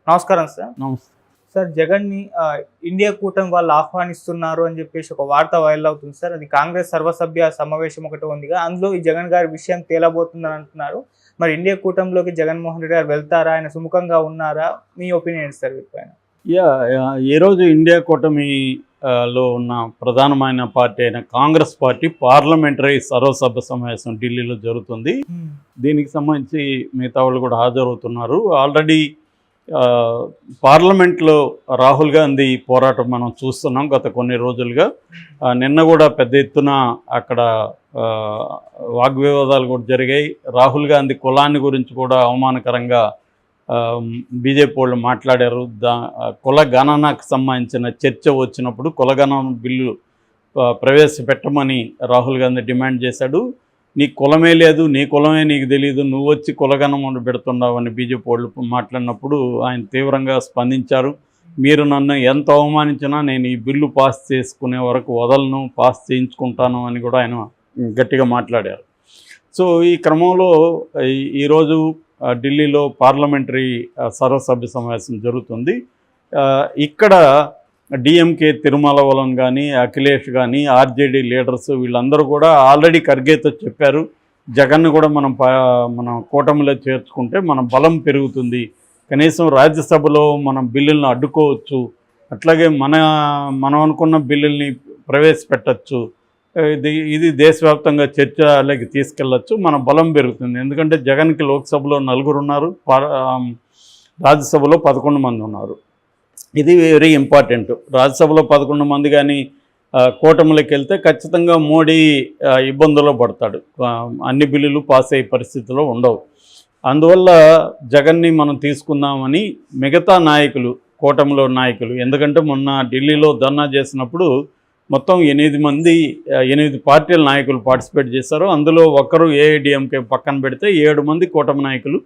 నమస్కారం సార్. నమస్తే. సార్ జగన్‌ని ఇండియా కూటమి వాళ్ళు ఆహ్వానిస్తున్నారు అని చెప్పేసి ఒక వార్త వైరల్ అవుతుంది సార్. అది కాంగ్రెస్ సర్వసభ్య సమావేశం ఒకటి ఉందిగా. అందులో ఈ జగన్ గారి విషయం తేలబోతుందని అంటున్నారు. మరి ఇండియా కూటమిలోకి జగన్మోహన్ రెడ్డి గారు వెళ్తారా? ఆయన సుముఖంగా ఉన్నారా? మీ ఒపీనియన్ ఏంటి సార్ వీటిపైన? ఈరోజు ఇండియా కూటమి లో ఉన్న ప్రధానమైన పార్టీ అయిన కాంగ్రెస్ పార్టీ పార్లమెంటరీ సర్వసభ్య సమావేశం ఢిల్లీలో జరుగుతుంది. దీనికి సంబంధించి మిగతా వాళ్ళు కూడా హాజరవుతున్నారు. ఆల్రెడీ పార్లమెంట్లో రాహుల్ గాంధీ పోరాటం మనం చూస్తున్నాం గత కొన్ని రోజులుగా. నిన్న కూడా పెద్ద ఎత్తున అక్కడ వాగ్వివాదాలు కూడా జరిగాయి. రాహుల్ గాంధీ కులాన్ని గురించి కూడా అవమానకరంగా బీజేపీ వాళ్ళు మాట్లాడారు. కుల గణనకు సంబంధించిన చర్చ వచ్చినప్పుడు కులగణన బిల్లు ప్రవేశపెట్టమని రాహుల్ గాంధీ డిమాండ్ చేశాడు. నీ కులమే లేదు, నీ కులమే నీకు తెలియదు, నువ్వు వచ్చి కులగణన పెడుతున్నావు అని బీజేపీ వాళ్ళు మాట్లాడినప్పుడు ఆయన తీవ్రంగా స్పందించారు. మీరు నన్ను ఎంత అవమానించినా నేను ఈ బిల్లు పాస్ చేసుకునే వరకు వదలను, పాస్ చేయించుకుంటాను అని కూడా ఆయన గట్టిగా మాట్లాడారు. సో ఈ క్రమంలో ఈరోజు ఢిల్లీలో పార్లమెంటరీ సర్వసభ్య సమావేశం జరుగుతుంది. ఇక్కడ డిఎంకే తిరుమలవలం కానీ, అఖిలేష్ కానీ, ఆర్జేడీ లీడర్స్ వీళ్ళందరూ కూడా ఆల్రెడీ ఖర్గేతో చెప్పారు, జగన్ను కూడా మనం కూటమిలో చేర్చుకుంటే మన బలం పెరుగుతుంది, కనీసం రాజ్యసభలో మనం బిల్లులను అడ్డుకోవచ్చు, అట్లాగే మనం అనుకున్న బిల్లుల్ని ప్రవేశపెట్టచ్చు, ఇది దేశవ్యాప్తంగా చర్చలోకి తీసుకెళ్ళచ్చు, మన బలం పెరుగుతుంది. ఎందుకంటే జగన్కి లోక్సభలో 4 ఉన్నారు, రాజ్యసభలో 11 మంది ఉన్నారు. ఇది వెరీ ఇంపార్టెంట్. రాజ్యసభలో 11 మంది కానీ కూటమిలోకి వెళ్తే ఖచ్చితంగా మోడీ ఇబ్బందుల్లో పడతాడు, అన్ని బిల్లులు పాస్ అయ్యే పరిస్థితిలో ఉండవు. అందువల్ల జగన్ని మనం తీసుకుందామని మిగతా నాయకులు, కూటమిలో నాయకులు, ఎందుకంటే మొన్న ఢిల్లీలో ధర్నా చేసినప్పుడు మొత్తం 8 పార్టీల నాయకులు పార్టిసిపేట్ చేశారు. అందులో ఒకరు ఏఐడిఎంకే పక్కన పెడితే 7 మంది కూటమి నాయకులు,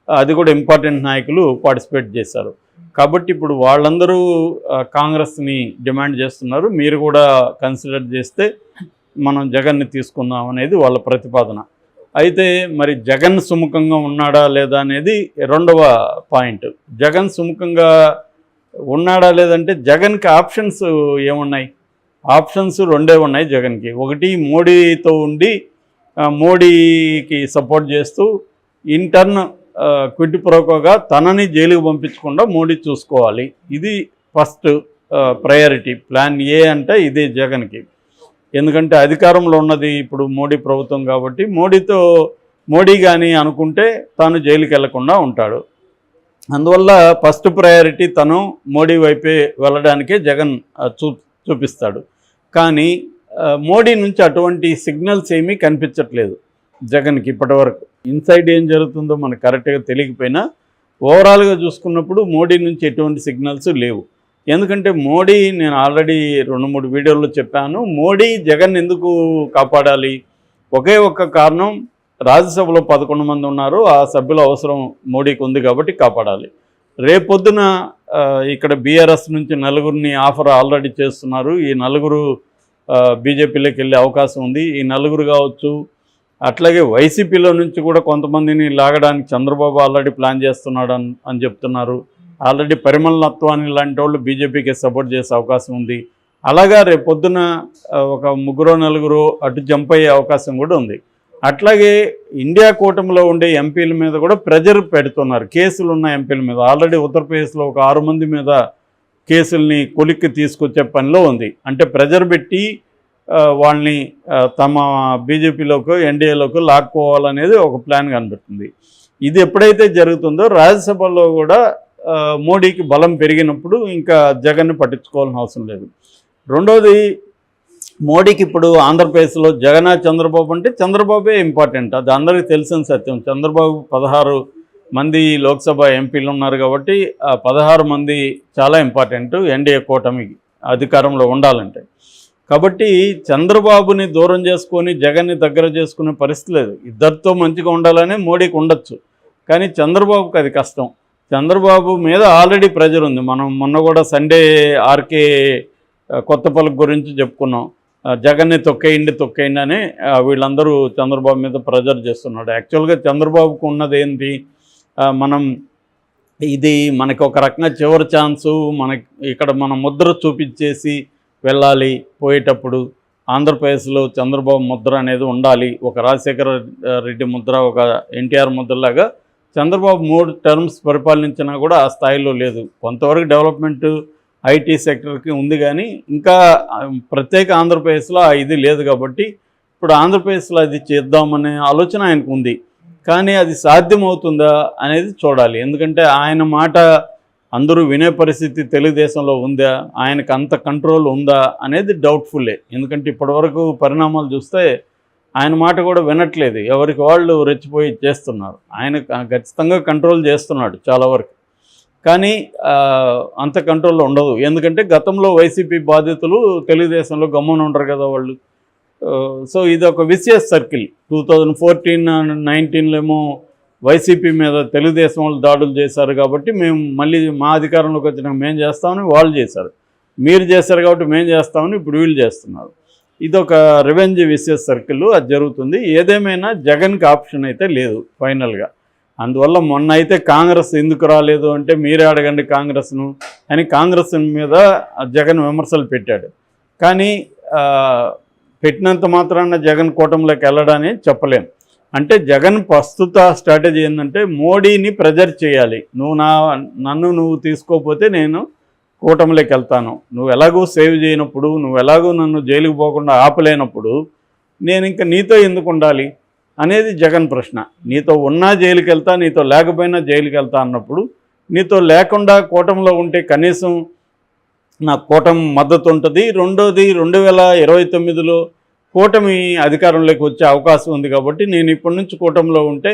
అది కూడా ఇంపార్టెంట్ నాయకులు పార్టిసిపేట్ చేశారు. కాబట్టి ఇప్పుడు వాళ్ళందరూ కాంగ్రెస్ని డిమాండ్ చేస్తున్నారు, మీరు కూడా కన్సిడర్ చేస్తే మనం జగన్ని తీసుకుందాం అనేది వాళ్ళ ప్రతిపాదన. అయితే మరి జగన్ సుముఖంగా ఉన్నాడా లేదా అనేది రెండవ పాయింట్. జగన్ సుముఖంగా ఉన్నాడా లేదంటే జగన్కి ఆప్షన్స్ ఏమున్నాయి? ఆప్షన్స్ 2 ఉన్నాయి జగన్కి. ఒకటి మోడీతో ఉండి మోడీకి సపోర్ట్ చేస్తూ ఇంటర్న్ క్విడ్ ప్రోకోగా తనని జైలుకు పంపించకుండా మోడీ చూసుకోవాలి. ఇది ఫస్ట్ ప్రయారిటీ. ప్లాన్ ఏ అంటే ఇదే జగన్కి. ఎందుకంటే అధికారంలో ఉన్నది ఇప్పుడు మోడీ ప్రభుత్వం కాబట్టి మోడీ కానీ అనుకుంటే తాను జైలుకి వెళ్లకుండా ఉంటాడు. అందువల్ల ఫస్ట్ ప్రయారిటీ తను మోడీ వైపే వెళ్ళడానికే జగన్ చూపిస్తాడు. కానీ మోడీ నుంచి అటువంటి సిగ్నల్స్ ఏమీ కనిపించట్లేదు జగన్కి ఇప్పటివరకు. ఇన్సైడ్ ఏం జరుగుతుందో మనకు కరెక్ట్గా తెలియకపోయినా ఓవరాల్గా చూసుకున్నప్పుడు మోడీ నుంచి ఎటువంటి సిగ్నల్స్ లేవు. ఎందుకంటే మోడీ, నేను ఆల్రెడీ 2-3 వీడియోల్లో చెప్పాను, మోడీ జగన్ ఎందుకు కాపాడాలి? ఒకే ఒక్క కారణం, రాజ్యసభలో 11 మంది ఉన్నారు, ఆ సభ్యుల అవసరం మోడీకి ఉంది కాబట్టి కాపాడాలి. రేపొద్దున ఇక్కడ బీఆర్ఎస్ నుంచి 4 ఆఫర్ ఆల్రెడీ చేస్తున్నారు. ఈ 4 బీజేపీలోకి వెళ్ళే అవకాశం ఉంది. ఈ 4 కావచ్చు, అట్లాగే వైసీపీలో నుంచి కూడా కొంతమందిని లాగడానికి చంద్రబాబు ఆల్రెడీ ప్లాన్ చేస్తున్నాడు అని చెప్తున్నారు. ఆల్రెడీ పరిమళ నత్వాని లాంటి వాళ్ళు బీజేపీకి సపోర్ట్ చేసే అవకాశం ఉంది. అలాగా రేపొద్దున ఒక 3-4 అటు జంప్ అయ్యే అవకాశం కూడా ఉంది. అట్లాగే ఇండియా కూటమిలో ఉండే ఎంపీల మీద కూడా ప్రెజర్ పెడుతున్నారు, కేసులు ఉన్న ఎంపీల మీద. ఆల్రెడీ ఉత్తరప్రదేశ్లో ఒక 6 మంది మీద కేసుల్ని కొలిక్కి తీసుకొచ్చే పనిలో ఉంది. అంటే ప్రెజర్ పెట్టి వాళ్ళని తమ బీజేపీలోకి, ఎన్డీఏలోకి లాక్కోవాలనేది ఒక ప్లాన్ కనిపిస్తుంది. ఇది ఎప్పుడైతే జరుగుతుందో రాజ్యసభలో కూడా మోడీకి బలం పెరిగినప్పుడు ఇంకా జగన్ని పట్టించుకోవాల్సిన అవసరం లేదు. రెండోది, మోడీకి ఇప్పుడు ఆంధ్రప్రదేశ్లో జగన్ చంద్రబాబు అంటే చంద్రబాబే ఇంపార్టెంట్, అది అందరికీ తెలిసిన సత్యం. చంద్రబాబు 16 మంది లోక్సభ ఎంపీలు ఉన్నారు కాబట్టి 16 మంది చాలా ఇంపార్టెంట్ ఎన్డీఏ కూటమికి అధికారంలో ఉండాలంటే. కాబట్టి చంద్రబాబుని దూరం చేసుకొని జగన్ని దగ్గర చేసుకునే పరిస్థితి లేదు. ఇద్దరితో మంచిగా ఉండాలనే మోడీకి ఉండొచ్చు, కానీ చంద్రబాబుకి అది కష్టం. చంద్రబాబు మీద ఆల్రెడీ ప్రెజర్ ఉంది. మనం మొన్న కూడా సండే ఆర్కే కొత్తపల్లి గురించి చెప్పుకున్నాం. జగన్ని తొక్కేయండి అని వీళ్ళందరూ చంద్రబాబు మీద ప్రెజర్ చేస్తున్నాడు. యాక్చువల్గా చంద్రబాబుకు ఉన్నది ఏంటి, మనం ఇది మనకి ఒక రకంగా చివరి ఛాన్సు. మనకి ఇక్కడ మన ముద్ర చూపించేసి వెళ్ళాలి. పోయేటప్పుడు ఆంధ్రప్రదేశ్లో చంద్రబాబు ముద్ర అనేది ఉండాలి. ఒక రాజశేఖర రెడ్డి ముద్ర, ఒక ఎన్టీఆర్ ముద్రలాగా చంద్రబాబు 3 టర్మ్స్ పరిపాలించినా కూడా ఆ స్థాయిలో లేదు. కొంతవరకు డెవలప్మెంట్ ఐటీ సెక్టర్కి ఉంది, కానీ ఇంకా ప్రత్యేక ఆంధ్రప్రదేశ్లో ఇది లేదు. కాబట్టి ఇప్పుడు ఆంధ్రప్రదేశ్లో అది చేద్దామనే ఆలోచన ఆయనకు ఉంది. కానీ అది సాధ్యమవుతుందా అనేది చూడాలి. ఎందుకంటే ఆయన మాట అందరూ వినే పరిస్థితి తెలుగుదేశంలో ఉందా, ఆయనకు అంత కంట్రోల్ ఉందా అనేది డౌట్ఫుల్లే. ఎందుకంటే ఇప్పటివరకు పరిణామాలు చూస్తే ఆయన మాట కూడా వినట్లేదు. ఎవరికి వాళ్ళు రెచ్చిపోయి చేస్తున్నారు. ఆయన ఖచ్చితంగా కంట్రోల్ చేస్తున్నాడు చాలా వరకు, కానీ అంత కంట్రోల్లో ఉండదు. ఎందుకంటే గతంలో వైసీపీ బాధితులు తెలుగుదేశంలో గమ్మున ఉండరు కదా వాళ్ళు. సో ఇది ఒక విసియస్ సర్కిల్. 2014-19 ఏమో వైసీపీ మీద తెలుగుదేశం వాళ్ళు దాడులు చేశారు కాబట్టి మేము మళ్ళీ మా అధికారంలోకి వచ్చినాక మేము చేస్తామని వాళ్ళు చేశారు. మీరు చేశారు కాబట్టి మేము చేస్తామని ఇప్పుడు వీళ్ళు చేస్తున్నారు. ఇదొక రివెంజ్ విసియస్ సర్కిల్, అది జరుగుతుంది. ఏదేమైనా జగన్కి ఆప్షన్ అయితే లేదు ఫైనల్గా. అందువల్ల మొన్న అయితే కాంగ్రెస్ ఎందుకు రాలేదు అంటే మీరే అడగండి కాంగ్రెస్ను అని కాంగ్రెస్ మీద జగన్ విమర్శలు పెట్టాడు. కానీ పెట్టినంత మాత్రాన జగన్ కూటమిలోకి వెళ్ళడాన్ని చెప్పలేం. అంటే జగన్ ప్రస్తుత స్ట్రాటజీ ఏంటంటే మోడీని ప్రెజర్ చేయాలి. నన్ను నువ్వు తీసుకోకపోతే నేను కూటమిలోకి వెళ్తాను, నువ్వు ఎలాగూ సేవ్ చేయనప్పుడు, నువ్వు ఎలాగూ నన్ను జైలుకు పోకుండా ఆపలేనప్పుడు నేను ఇంకా నీతో ఎందుకు ఉండాలి అనేది జగన్ ప్రశ్న. నీతో ఉన్నా జైలుకి వెళ్తా, నీతో లేకపోయినా జైలుకి వెళ్తా అన్నప్పుడు నీతో లేకుండా కూటమిలో ఉంటే కనీసం నా కూటమి మద్దతు ఉంటుంది. రెండోది 2029లో కూటమి అధికారంలోకి వచ్చే అవకాశం ఉంది. కాబట్టి నేను ఇప్పటి నుంచి కూటమిలో ఉంటే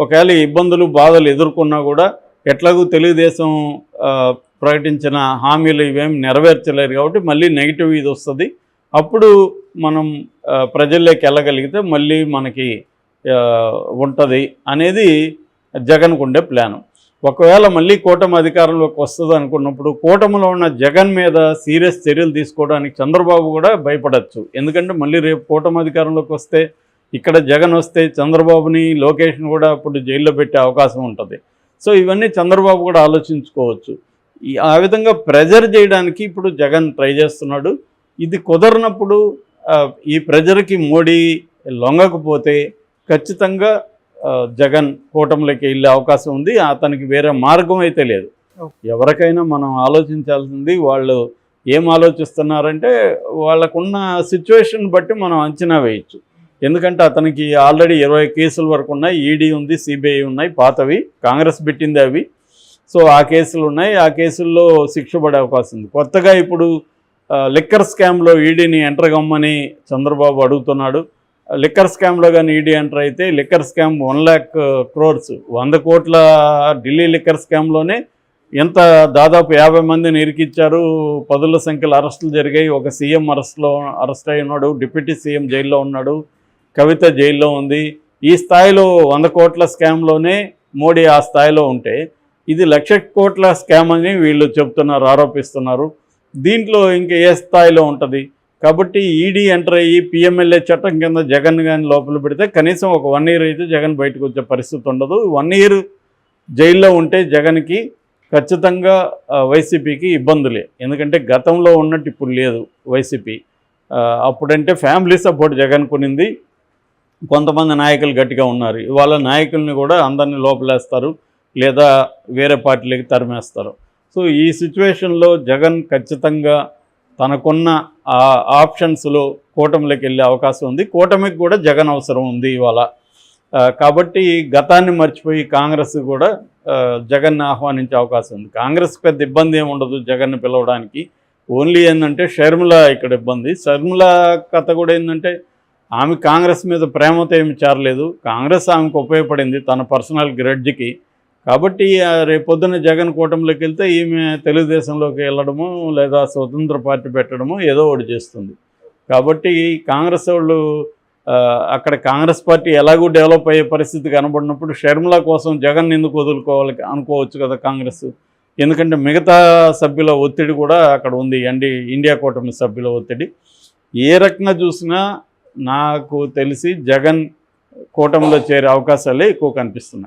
ఒకవేళ ఇబ్బందులు బాధలు ఎదుర్కొన్నా కూడా ఎట్లాగూ తెలుగుదేశం ప్రకటించిన హామీలు ఇవేమి నెరవేర్చలేరు కాబట్టి మళ్ళీ నెగిటివ్ ఇది వస్తుంది. అప్పుడు మనం ప్రజల్లోకి వెళ్ళగలిగితే మళ్ళీ మనకి ఉంటుంది అనేది జగన్కు ఉండే ప్లాను. ఒకవేళ మళ్ళీ కూటమి అధికారంలోకి వస్తుంది అనుకున్నప్పుడు కూటమిలో ఉన్న జగన్ మీద సీరియస్ చర్యలు తీసుకోవడానికి చంద్రబాబు కూడా భయపడచ్చు. ఎందుకంటే మళ్ళీ రేపు కూటమి అధికారంలోకి వస్తే ఇక్కడ జగన్ వస్తే చంద్రబాబుని లోకేష్ని కూడా అప్పుడు జైల్లో పెట్టే అవకాశం ఉంటుంది. సో ఇవన్నీ చంద్రబాబు కూడా ఆలోచించుకోవచ్చు. ఆ విధంగా ప్రెజర్ చేయడానికి ఇప్పుడు జగన్ ట్రై చేస్తున్నాడు. ఇది కుదరనప్పుడు ఈ ప్రెజర్కి మోడీ లొంగకపోతే ఖచ్చితంగా జగన్ కూటమిలోకి వెళ్ళే అవకాశం ఉంది. అతనికి వేరే మార్గం అయితే లేదు. ఎవరికైనా మనం ఆలోచించాల్సింది వాళ్ళు ఏం ఆలోచిస్తున్నారంటే వాళ్ళకున్న సిచ్యువేషన్ బట్టి మనం అంచనా వేయచ్చు. ఎందుకంటే అతనికి ఆల్రెడీ 20 కేసుల వరకు ఉన్నాయి. ఈడీ ఉంది, సిబిఐ ఉన్నాయి, పాతవి కాంగ్రెస్ పెట్టింది అవి. సో ఆ కేసులు ఉన్నాయి. ఆ కేసుల్లో శిక్ష పడే అవకాశం ఉంది. కొత్తగా ఇప్పుడు లిక్కర్ స్కామ్లో ఈడీని ఎంటర్ కమ్మని చంద్రబాబు అడుగుతున్నాడు. లిక్కర్ స్కామ్లో కానీ ఈడీ ఎంటర్ అయితే లిక్కర్ స్కామ్ 1 lakh crores 100 కోట్ల ఢిల్లీ లిక్కర్ స్కామ్లోనే ఎంత దాదాపు 50 మందిని ఇరికిచ్చారు. పదుల సంఖ్యలో అరెస్టులు జరిగాయి. ఒక సీఎం అరెస్ట్ అయి ఉన్నాడు, డిప్యూటీ సీఎం జైల్లో ఉన్నాడు, కవిత జైల్లో ఉంది. ఈ స్థాయిలో 100 కోట్ల స్కామ్లోనే మోడీ ఆ స్థాయిలో ఉంటే ఇది 1,00,000 కోట్ల స్కామ్ అని వీళ్ళు చెప్తున్నారు, ఆరోపిస్తున్నారు. దీంట్లో ఇంకా ఏ స్థాయిలో ఉంటుంది? కాబట్టి ఈడీ ఎంటర్ అయ్యి పిఎంఎల్ఏ చట్టం కింద జగన్ కానీ లోపల పెడితే కనీసం ఒక 1 year అయితే జగన్ బయటకు వచ్చే పరిస్థితి ఉండదు. 1 year జైల్లో ఉంటే జగన్కి ఖచ్చితంగా వైసీపీకి ఇబ్బందులే. ఎందుకంటే గతంలో ఉన్నట్టు ఇప్పుడు లేదు వైసీపీ. అప్పుడంటే ఫ్యామిలీ సపోర్ట్ జగన్ కొనింది, కొంతమంది నాయకులు గట్టిగా ఉన్నారు. ఇవాళ నాయకుల్ని కూడా అందరినీ లోపలేస్తారు లేదా వేరే పార్టీలకి తరిమేస్తారు. సో ఈ సిచ్యువేషన్లో జగన్ ఖచ్చితంగా తనకున్న ఆప్షన్స్లో కూటమిలోకి వెళ్ళే అవకాశం ఉంది. కూటమికి కూడా జగన్ అవసరం ఉంది ఇవాళ. కాబట్టి గతాన్ని మర్చిపోయి కాంగ్రెస్ కూడా జగన్ని ఆహ్వానించే అవకాశం ఉంది. కాంగ్రెస్ పెద్ద ఇబ్బంది ఏమి ఉండదు జగన్ని పిలవడానికి. ఓన్లీ ఏంటంటే షర్మిల ఇక్కడ ఇబ్బంది. షర్మిల కథ కూడా ఏంటంటే ఆమె కాంగ్రెస్ మీద ప్రేమతో ఏమి చేరలేదు. కాంగ్రెస్ ఆమెకు ఉపయోగపడింది తన పర్సనల్ గ్రెడ్జ్కి. కాబట్టి రేపొద్దున జగన్ కూటమిలోకి వెళ్తే ఈమె తెలుగుదేశంలోకి వెళ్ళడము లేదా స్వతంత్ర పార్టీ పెట్టడము ఏదో ఒకటి చేస్తుంది. కాబట్టి కాంగ్రెస్ వాళ్ళు అక్కడ కాంగ్రెస్ పార్టీ ఎలాగూ డెవలప్ అయ్యే పరిస్థితి కనబడినప్పుడు షర్మిల కోసం జగన్ ఎందుకు వదులుకోవాలి అనుకోవచ్చు కదా కాంగ్రెస్. ఎందుకంటే మిగతా సభ్యుల ఒత్తిడి కూడా అక్కడ ఉంది, ఇండియా కూటమి సభ్యుల ఒత్తిడి. ఏ రకంగా చూసినా నాకు తెలిసి జగన్ కూటమిలో చేరే అవకాశాలే ఎక్కువ కనిపిస్తున్నాయి.